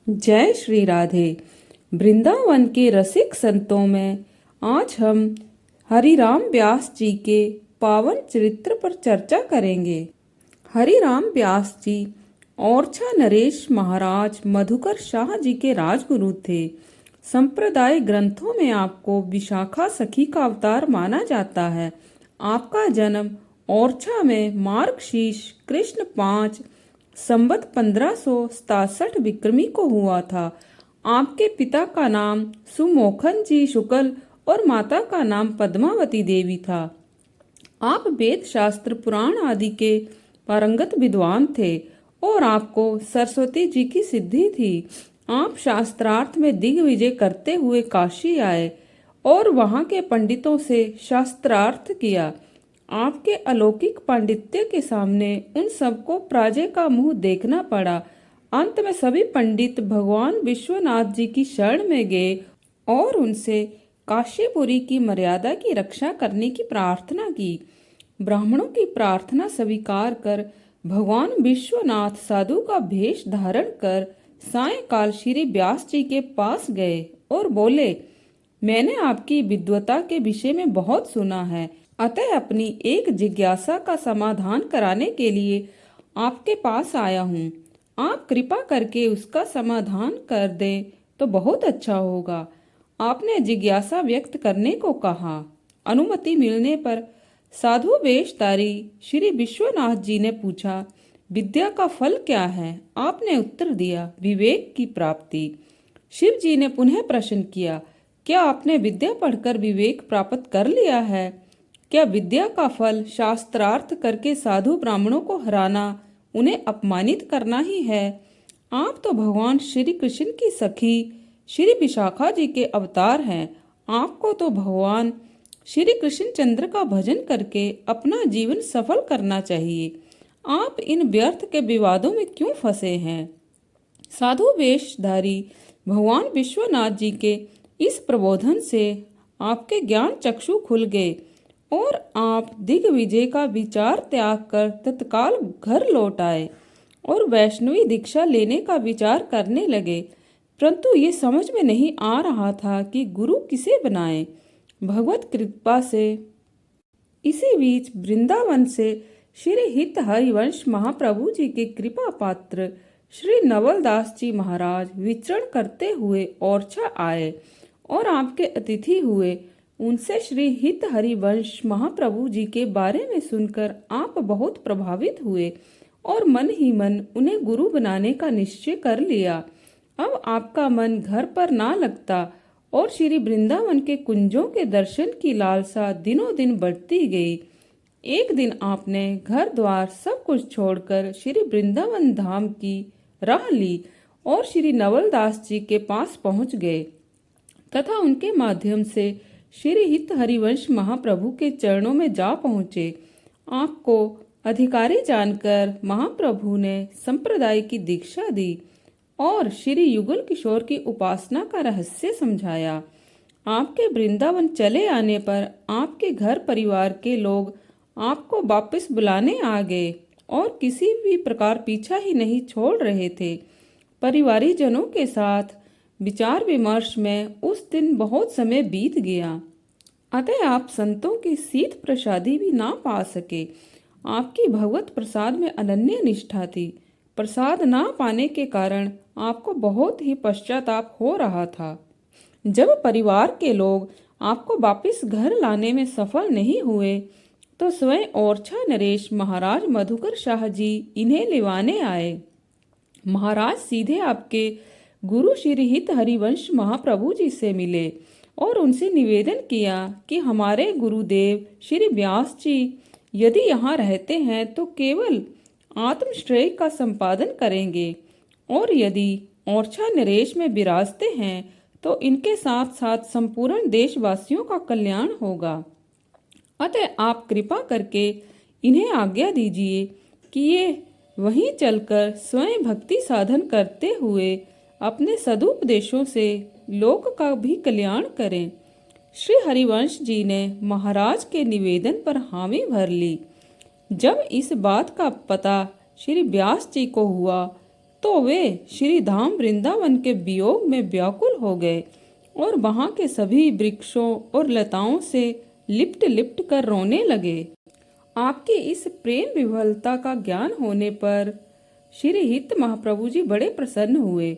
जय श्री राधे। वृंदावन के रसिक संतों में आज हम हरिराम व्यास जी के पावन चरित्र पर चर्चा करेंगे। हरिराम व्यास जी ओरछा नरेश महाराज मधुकर शाह जी के राजगुरु थे। संप्रदाय ग्रंथों में आपको विशाखा सखी का अवतार माना जाता है। आपका जन्म ओरछा में मार्गशीर्ष कृष्ण 5 संवत 1567 विक्रमी को हुआ था। आपके पिता का नाम सुमोखन जी शुक्ल और माता का नाम पद्मावती देवी था। आप वेद शास्त्र पुराण आदि के पारंगत विद्वान थे और आपको सरस्वती जी की सिद्धि थी। आप शास्त्रार्थ में दिग्विजय करते हुए काशी आए और वहां के पंडितों से शास्त्रार्थ किया। आपके अलौकिक पांडित्य के सामने उन सबको पराजय का मुंह देखना पड़ा। अंत में सभी पंडित भगवान विश्वनाथ जी की शरण में गए और उनसे काशीपुरी की मर्यादा की रक्षा करने की प्रार्थना की। ब्राह्मणों की प्रार्थना स्वीकार कर भगवान विश्वनाथ साधु का भेष धारण कर सायंकाल श्री व्यास जी के पास गए और बोले, मैंने आपकी विद्वता के विषय में बहुत सुना है, अतः अपनी एक जिज्ञासा का समाधान कराने के लिए आपके पास आया हूँ। आप कृपा करके उसका समाधान कर दें तो बहुत अच्छा होगा। आपने जिज्ञासा व्यक्त करने को कहा। अनुमति मिलने पर साधु वेशधारी श्री विश्वनाथ जी ने पूछा, विद्या का फल क्या है? आपने उत्तर दिया, विवेक की प्राप्ति। शिव जी ने पुनः प्रश्न किया, क्या आपने विद्या पढ़कर विवेक प्राप्त कर लिया है? क्या विद्या का फल शास्त्रार्थ करके साधु ब्राह्मणों को हराना, उन्हें अपमानित करना ही है? आप तो भगवान श्री कृष्ण की सखी श्री विशाखा जी के अवतार हैं। आपको तो भगवान श्री कृष्ण चंद्र का भजन करके अपना जीवन सफल करना चाहिए। आप इन व्यर्थ के विवादों में क्यों फंसे हैं? साधु वेशधारी भगवान विश्वनाथ जी के इस प्रबोधन से आपके ज्ञान चक्षु खुल गए और आप दिग्विजय का विचार त्याग कर तत्काल घर लौट आए और वैष्णवी दीक्षा लेने का विचार करने लगे। परंतु ये समझ में नहीं आ रहा था कि गुरु किसे बनाए। भगवत कृपा से इसी बीच वृंदावन से श्री हित हरिवंश महाप्रभु जी के कृपा पात्र श्री नवलदास जी महाराज विचरण करते हुए ओरछा आए और आपके अतिथि हुए। उनसे श्री हित हरिवंश महाप्रभु जी के बारे में सुनकर आप बहुत प्रभावित हुए और मन ही मन उन्हें गुरु बनाने का निश्चय कर लिया। अब आपका मन घर पर ना लगता और श्री वृंदावन के कुंजों के दर्शन की लालसा दिनों दिन बढ़ती गई। एक दिन आपने घर द्वार सब कुछ छोड़कर श्री वृंदावन धाम की राह ली और श्री नवलदास जी के पास पहुंच गए तथा उनके माध्यम से श्री हित हरिवंश महाप्रभु के चरणों में जा पहुँचे। आपको अधिकारी जानकर महाप्रभु ने संप्रदाय की दीक्षा दी और श्री युगल किशोर की उपासना का रहस्य समझाया। आपके वृंदावन चले आने पर आपके घर परिवार के लोग आपको वापस बुलाने आ गए और किसी भी प्रकार पीछा ही नहीं छोड़ रहे थे। परिवारी जनों के साथ विचार विमर्श में उस दिन बहुत समय बीत गया, अतः आप संतों की शीत प्रसादी भी ना पा सके। आपकी भगवत प्रसाद में अनन्य निष्ठा थी। प्रसाद ना पाने के कारण आपको बहुत ही पश्चाताप हो रहा था। जब परिवार के लोग आपको वापस घर लाने में सफल नहीं हुए तो स्वयं ओरछा नरेश महाराज मधुकर शाह जी इन्हें लेवाने आए। महाराज सीधे आपके गुरु श्री हित हरिवंश महाप्रभु जी से मिले और उनसे निवेदन किया कि हमारे गुरुदेव श्री व्यास जी यदि यहाँ रहते हैं तो केवल आत्मश्रेय का संपादन करेंगे और यदि ओरछा नरेश में विराजते हैं तो इनके साथ साथ संपूर्ण देशवासियों का कल्याण होगा। अतः आप कृपा करके इन्हें आज्ञा दीजिए कि ये वहीं चलकर स्वयं भक्ति साधन करते हुए अपने सदुपदेशों से लोक का भी कल्याण करें। श्री हरिवंश जी ने महाराज के निवेदन पर हामी भर ली। जब इस बात का पता श्री व्यास जी को हुआ तो वे श्री धाम वृंदावन के वियोग में व्याकुल हो गए और वहां के सभी वृक्षों और लताओं से लिपट लिपट कर रोने लगे। आपकी इस प्रेम विह्वलता का ज्ञान होने पर श्री हित महाप्रभु जी बड़े प्रसन्न हुए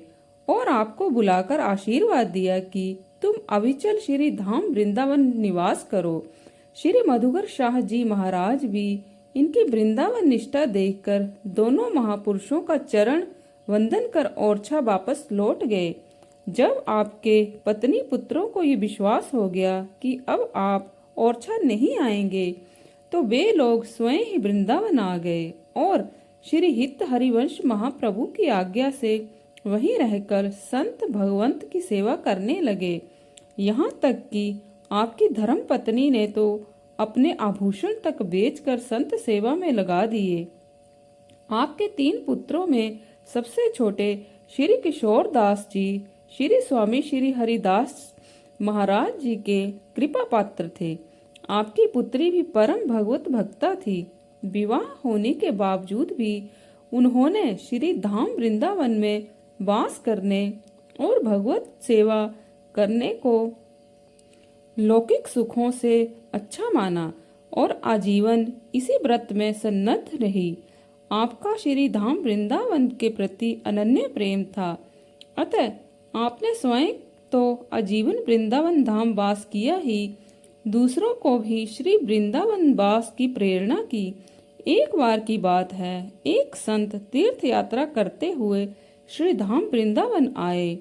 और आपको बुलाकर आशीर्वाद दिया कि तुम अविचल श्री धाम वृंदावन निवास करो। श्री मधुकर शाह जी महाराज भी इनकी वृंदावन निष्ठा देखकर दोनों महापुरुषों का चरण वंदन कर ओरछा वापस लौट गए। जब आपके पत्नी पुत्रों को ये विश्वास हो गया कि अब आप ओरछा नहीं आएंगे, तो वे लोग स्वयं ही वृंदावन आ गए और श्री हित हरिवंश महाप्रभु की आज्ञा से वहीं रहकर संत भगवंत की सेवा करने लगे। यहाँ तक कि आपकी धर्म पत्नी ने तो अपने आभूषण तक बेचकर संत सेवा में लगा दिए। आपके 3 पुत्रों में सबसे छोटे श्री किशोर दास जी श्री स्वामी श्री हरिदास महाराज जी के कृपा पात्र थे। आपकी पुत्री भी परम भगवत भक्ता थी। विवाह होने के बावजूद भी उन्होंने श्री धाम वृंदावन में वास करने और भगवत सेवा करने को लौकिक सुखों से अच्छा माना और आजीवन इसी व्रत में सन्नद्ध रही। आपका श्री धाम वृंदावन के प्रति अनन्य प्रेम था, अतः आपने स्वयं तो आजीवन वृंदावन धाम वास किया ही, दूसरों को भी श्री वृंदावन वास की प्रेरणा की। एक बार की बात है, एक संत तीर्थ यात्रा करते हुए श्री धाम वृंदावन आए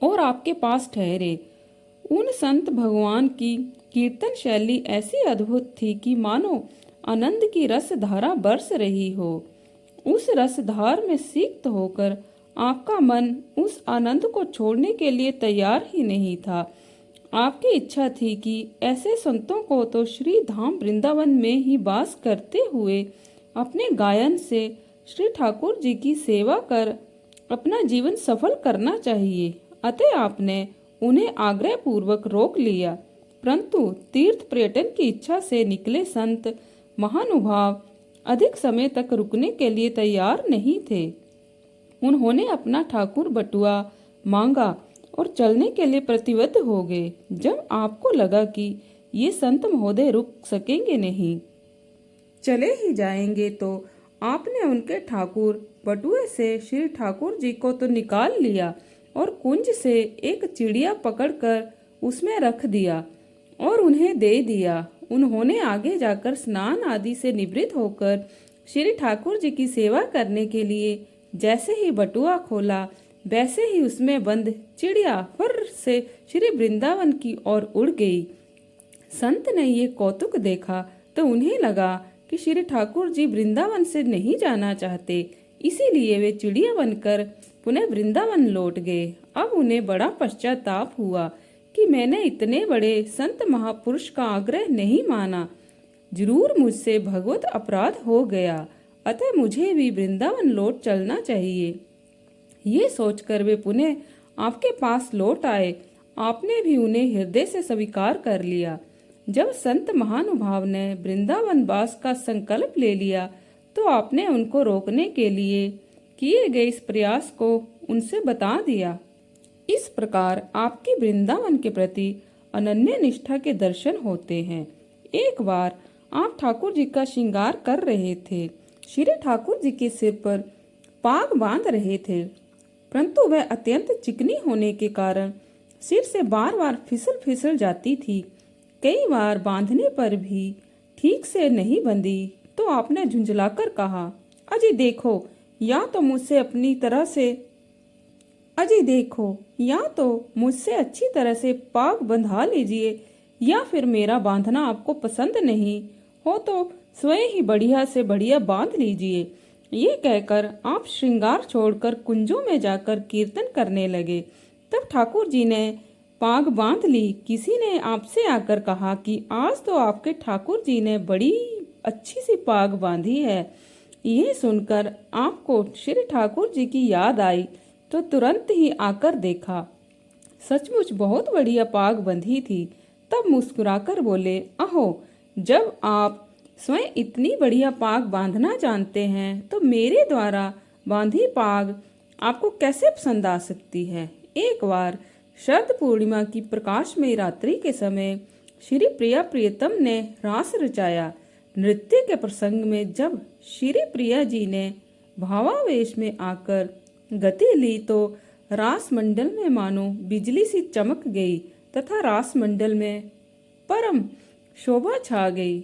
और आपके पास ठहरे। उन संत भगवान की कीर्तन शैली ऐसी अद्भुत थी कि मानो आनंद की रस धारा बरस रही हो। उस रस धार में सिक्त होकर आपका मन उस आनंद को छोड़ने के लिए तैयार ही नहीं था। आपकी इच्छा थी कि ऐसे संतों को तो श्री धाम वृंदावन में ही वास करते हुए अपने गायन से श्री ठाकुर जी की सेवा कर अपना जीवन सफल करना चाहिए। अतः आपने उन्हें आग्रह पूर्वक रोक लिया, परंतु तीर्थ पर्यटन की इच्छा से निकले संत महानुभाव अधिक समय तक रुकने के लिए तैयार नहीं थे। उन्होंने अपना ठाकुर बटुआ मांगा और चलने के लिए प्रतिबद्ध हो गए। जब आपको लगा कि ये संत महोदय रुक सकेंगे नहीं, चले ही जाएंगे, तो आपने उनके ठाकुर बटुए से श्री ठाकुर जी को तो निकाल लिया और कुंज से एक चिड़िया पकड़कर उसमें रख दिया और उन्हें दे दिया। उन्होंने आगे जाकर स्नान आदि से निवृत्त होकर श्री ठाकुर जी की सेवा करने के लिए जैसे ही बटुआ खोला, वैसे ही उसमें बंद चिड़िया फुर्र से श्री वृंदावन की ओर उड़ गई। संत ने ये कौतुक देखा तो उन्हें लगा कि श्री ठाकुर जी वृंदावन से नहीं जाना चाहते, इसीलिए वे चिड़िया बनकर पुनः वृंदावन लौट गए। अब उन्हें बड़ा पश्चाताप हुआ कि मैंने इतने बड़े संत महापुरुष का आग्रह नहीं माना, जरूर मुझसे भगवत अपराध हो गया, अतः मुझे भी वृंदावन लौट चलना चाहिए। ये सोचकर वे पुनः आपके पास लौट आए। आपने भी उन्हें हृदय से स्वीकार कर लिया। जब संत महानुभाव ने वृंदावन वास का संकल्प ले लिया, तो आपने उनको रोकने के लिए किए गए इस प्रयास को उनसे बता दिया। इस प्रकार आपकी वृंदावन के प्रति अनन्य निष्ठा के दर्शन होते हैं। एक बार आप ठाकुर जी का श्रृंगार कर रहे थे। श्री ठाकुर जी के सिर पर पाग बांध रहे थे, परंतु वह अत्यंत चिकनी होने के कारण सिर से बार बार फिसल फिसल जाती थी। कई बार बांधने पर भी ठीक से नहीं बंधी, तो आपने झुंझलाकर कहा, अजी देखो, या तो मुझसे अच्छी तरह से पाग बंधा लीजिए, या फिर मेरा बांधना आपको पसंद नहीं हो तो स्वयं ही बढ़िया से बढ़िया बांध लीजिए। ये कहकर आप श्रृंगार छोड़कर कुंजों में जाकर कीर्तन करने लगे। तब ठाकुर जी ने पाग बांध ली। किसी ने आपसे आकर कहा कि आज तो आपके ठाकुर जी ने बड़ी अच्छी सी पाग बांधी है। ये सुनकर आपको श्री ठाकुर जी की याद आई, तो तुरंत ही आकर देखा, सचमुच बहुत बढ़िया पाग बंधी थी। तब मुस्कुराकर बोले, अहो, जब आप स्वयं इतनी बढ़िया पाग बांधना जानते हैं, तो मेरे द्वारा बांधी पाग आपको कैसे पसंद आ सकती है। एक बार शरद पूर्णिमा की प्रकाशमयी रात्रि के समय श्री प्रिया प्रियतम ने रास रचाया। नृत्य के प्रसंग में जब श्री प्रिया जी ने भावावेश में आकर गति ली तो रास मंडल में मानो बिजली सी चमक गई तथा रास मंडल में परम शोभा छा गई।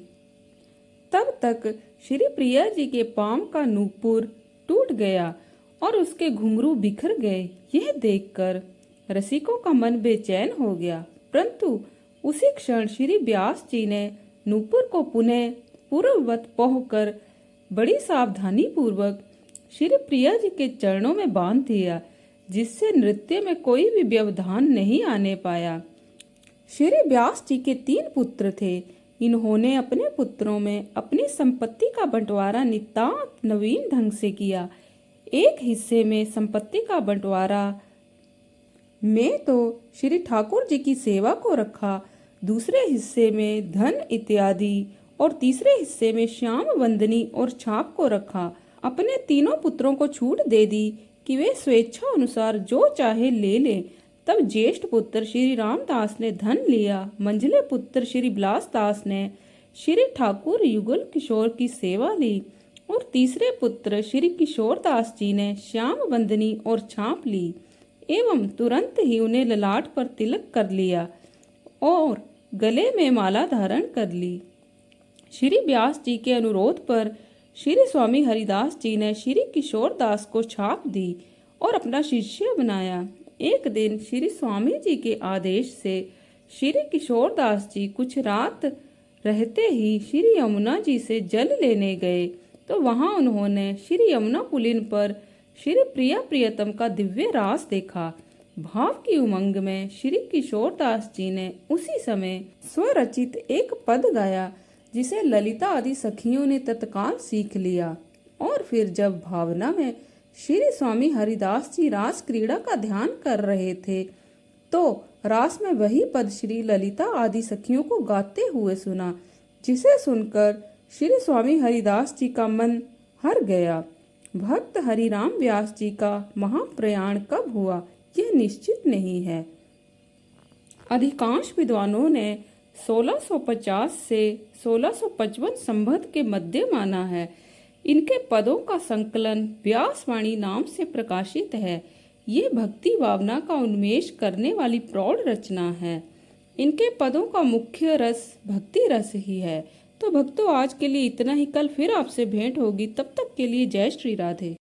तब तक श्री प्रिया जी के पांव का नूपुर टूट गया और उसके घुंघरू बिखर गए। यह देखकर रसिकों का मन बेचैन हो गया, परंतु उसी क्षण श्री व्यास जी ने नूपुर को पुनः पूर्ववत पोंछकर बड़ी सावधानी पूर्वक श्री प्रिया जी के चरणों में बांध दिया, जिससे नृत्य में कोई भी व्यवधान नहीं आने पाया। श्री व्यास जी के 3 पुत्र थे। इन्होंने अपने पुत्रों में अपनी संपत्ति का बंटवारा नितांत नवीन ढंग से किया। एक हिस्से में संपत्ति का बंटवारा में तो श्री ठाकुर जी की सेवा को रखा, दूसरे हिस्से में धन इत्यादि और तीसरे हिस्से में श्याम वंदनी और छाप को रखा। अपने तीनों पुत्रों को छूट दे दी कि वे स्वेच्छा अनुसार जो चाहे ले लें। तब ज्येष्ठ पुत्र श्री रामदास ने धन लिया, मंझले पुत्र श्री बिलासदास ने श्री ठाकुर युगल किशोर की सेवा ली और तीसरे पुत्र श्री किशोरदास जी ने श्याम वंदनी और छाप ली एवं तुरंत ही उन्हें ललाट पर तिलक कर लिया और गले में माला धारण कर ली। श्री व्यास जी के अनुरोध पर श्री स्वामी हरिदास जी ने श्री किशोरदास को छाप दी और अपना शिष्य बनाया। एक दिन श्री स्वामी जी के आदेश से श्री किशोरदास जी कुछ रात रहते ही श्री यमुना जी से जल लेने गए तो वहां उन्होंने श्री यमुना पुलिन पर श्री प्रिया प्रियतम का दिव्य रास देखा। भाव की उमंग में श्री किशोरदास जी ने उसी समय स्वरचित एक पद गाया, जिसे ललिता आदि सखियों ने तत्काल सीख लिया। और फिर जब भावना में श्री स्वामी हरिदास जी रास क्रीड़ा का ध्यान कर रहे थे तो रास में वही पद श्री ललिता आदि सखियों को गाते हुए सुना, जिसे सुनकर श्री स्वामी हरिदास जी का मन हर गया। भक्त हरिराम व्यास जी का महाप्रयाण कब हुआ यह निश्चित नहीं है। अधिकांश विद्वानों ने 1650 से 1655 संवत के मध्य माना है। इनके पदों का संकलन व्यासवाणी नाम से प्रकाशित है। ये भक्ति भावना का उन्मेष करने वाली प्रौढ़ रचना है। इनके पदों का मुख्य रस भक्ति रस ही है। तो भक्तों, आज के लिए इतना ही। कल फिर आपसे भेंट होगी। तब तक के लिए जय श्री राधे।